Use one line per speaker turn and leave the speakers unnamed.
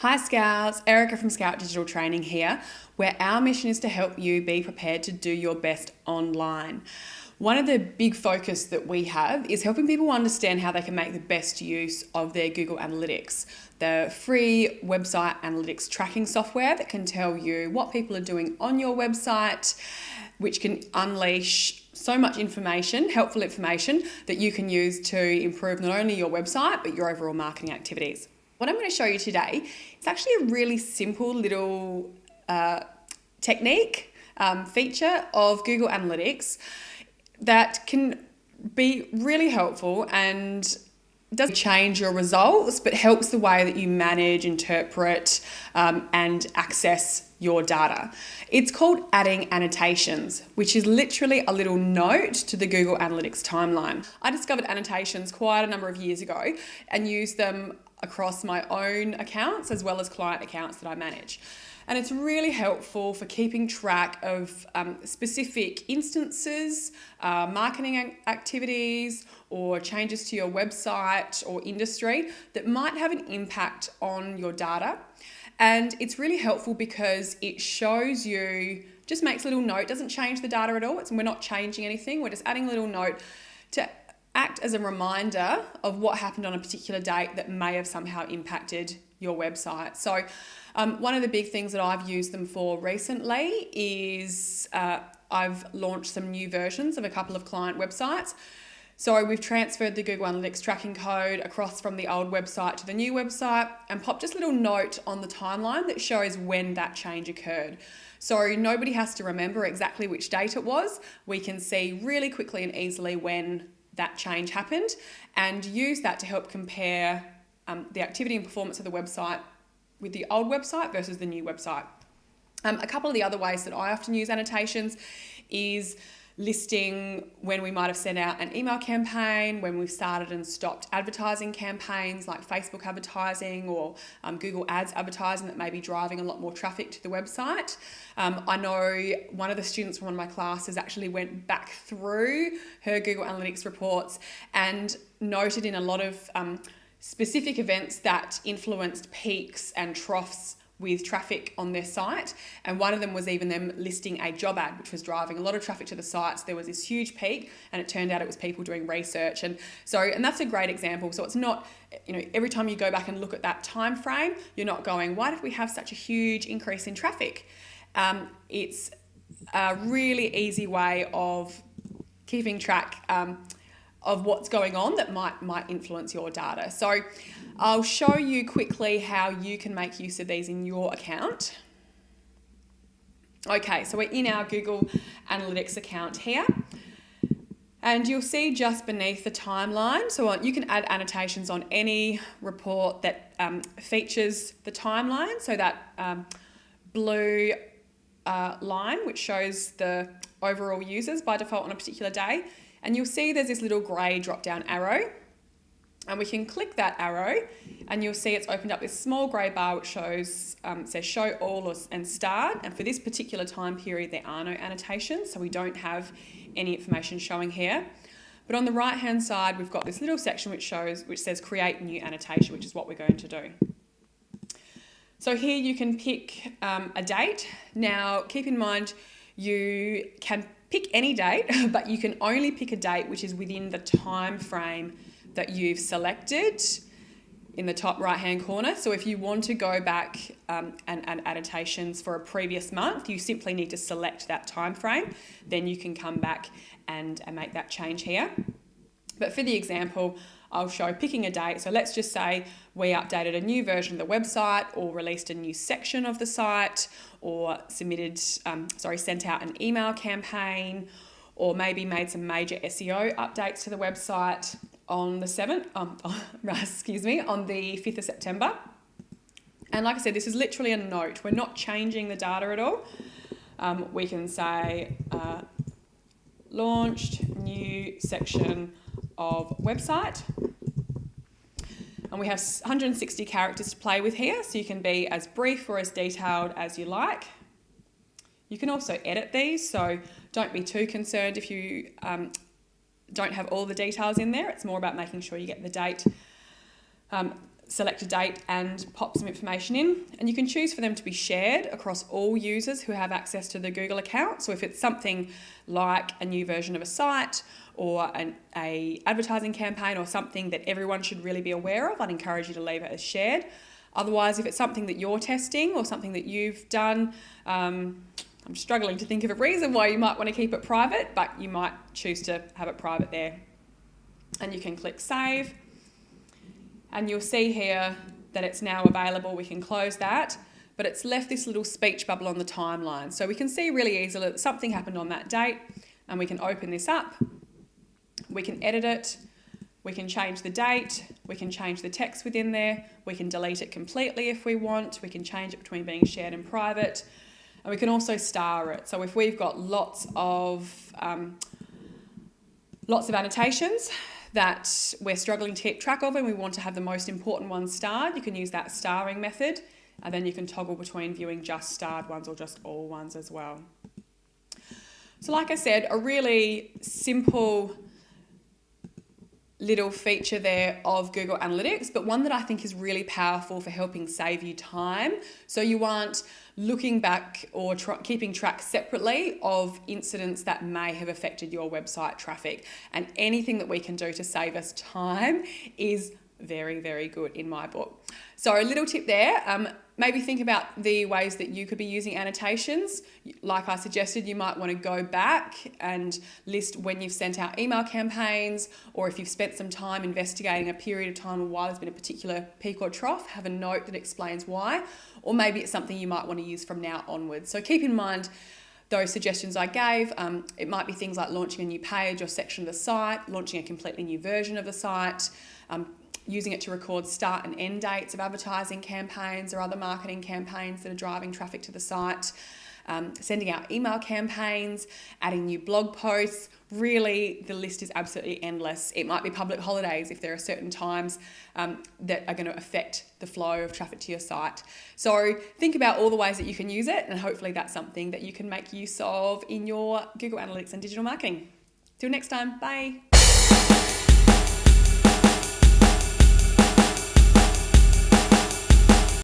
Hi Scouts, Erica from Scout Digital Training here, where our mission is to help you be prepared to do your best online. One of the big focus that we have is helping people understand how they can make the best use of their Google Analytics, the free website analytics tracking software that can tell you what people are doing on your website, which can unleash so much information, helpful information, that you can use to improve not only your website, but your overall marketing activities. What I'm going to show you today is actually a really simple little technique, feature of Google Analytics that can be really helpful and doesn't change your results, but helps the way that you manage, interpret, and access your data. It's called adding annotations, which is literally a little note to the Google Analytics timeline. I discovered annotations quite a number of years ago and used them across my own accounts as well as client accounts that I manage. And it's really helpful for keeping track of specific instances, marketing activities, or changes to your website or industry that might have an impact on your data. And it's really helpful because it shows you, just makes a little note, doesn't change the data at all. We're not changing anything, we're just adding a little note to act as a reminder of what happened on a particular date that may have somehow impacted your website. So one of the big things that I've used them for recently is I've launched some new versions of a couple of client websites. So we've transferred the Google Analytics tracking code across from the old website to the new website and popped just a little note on the timeline that shows when that change occurred. So nobody has to remember exactly which date it was. We can see really quickly and easily when that change happened and use that to help compare the activity and performance of the website with the old website versus the new website. A couple of the other ways that I often use annotations is listing when we might have sent out an email campaign, when we've started and stopped advertising campaigns like Facebook advertising or Google Ads advertising that may be driving a lot more traffic to the website. I know one of the students from one of my classes actually went back through her Google Analytics reports and noted in a lot of specific events that influenced peaks and troughs with traffic on their site, and one of them was even them listing a job ad which was driving a lot of traffic to the site. So there was this huge peak and it turned out it was people doing research, and that's a great example. So it's not, every time you go back and look at that time frame, you're not going, why did we have such a huge increase in traffic? It's a really easy way of keeping track of what's going on that might influence your data. So I'll show you quickly how you can make use of these in your account. Okay, so we're in our Google Analytics account here. And you'll see just beneath the timeline, so you can add annotations on any report that features the timeline. So that blue line, which shows the overall users by default on a particular day. And you'll see there's this little grey drop-down arrow. And we can click that arrow and you'll see it's opened up this small grey bar which shows, says show all and start. And for this particular time period, there are no annotations, so we don't have any information showing here. But on the right-hand side, we've got this little section which says create new annotation, which is what we're going to do. So here you can pick a date. Now, keep in mind, you can pick any date, but you can only pick a date which is within the time frame that you've selected in the top right hand corner. So if you want to go back and add annotations for a previous month, you simply need to select that time frame. Then you can come back and make that change here. But for the example, I'll show picking a date. So let's just say we updated a new version of the website or released a new section of the site or sent out an email campaign or maybe made some major SEO updates to the website on the 5th of September. And like I said, this is literally a note. We're not changing the data at all. We can say launched new section of website. And we have 160 characters to play with here, so you can be as brief or as detailed as you like. You can also edit these, so don't be too concerned if you don't have all the details in there. It's more about making sure you get the date select a date and pop some information in, and you can choose for them to be shared across all users who have access to the Google account. So if it's something like a new version of a site or an advertising campaign or something that everyone should really be aware of, I'd encourage you to leave it as shared. Otherwise, if it's something that you're testing or something that you've done, I'm struggling to think of a reason why you might want to keep it private, but you might choose to have it private there. And you can click save, and you'll see here that it's now available. We can close that, but it's left this little speech bubble on the timeline. So we can see really easily that something happened on that date, and we can open this up. We can edit it. We can change the date. We can change the text within there. We can delete it completely if we want. We can change it between being shared and private. And we can also star it. So if we've got lots of annotations that we're struggling to keep track of and we want to have the most important ones starred, you can use that starring method, and then you can toggle between viewing just starred ones or just all ones as well. So like I said, a really simple little feature there of Google Analytics, but one that I think is really powerful for helping save you time. So you aren't looking back or keeping track separately of incidents that may have affected your website traffic. And anything that we can do to save us time is very, very good in my book. So a little tip there, maybe think about the ways that you could be using annotations. Like I suggested, you might want to go back and list when you've sent out email campaigns, or if you've spent some time investigating a period of time or while there's been a particular peak or trough, have a note that explains why, or maybe it's something you might want to use from now onwards. So keep in mind those suggestions I gave. It might be things like launching a new page or section of the site, launching a completely new version of the site, using it to record start and end dates of advertising campaigns or other marketing campaigns that are driving traffic to the site, sending out email campaigns, adding new blog posts. Really, the list is absolutely endless. It might be public holidays if there are certain times that are going to affect the flow of traffic to your site. So think about all the ways that you can use it, and hopefully that's something that you can make use of in your Google Analytics and digital marketing. Till next time, bye.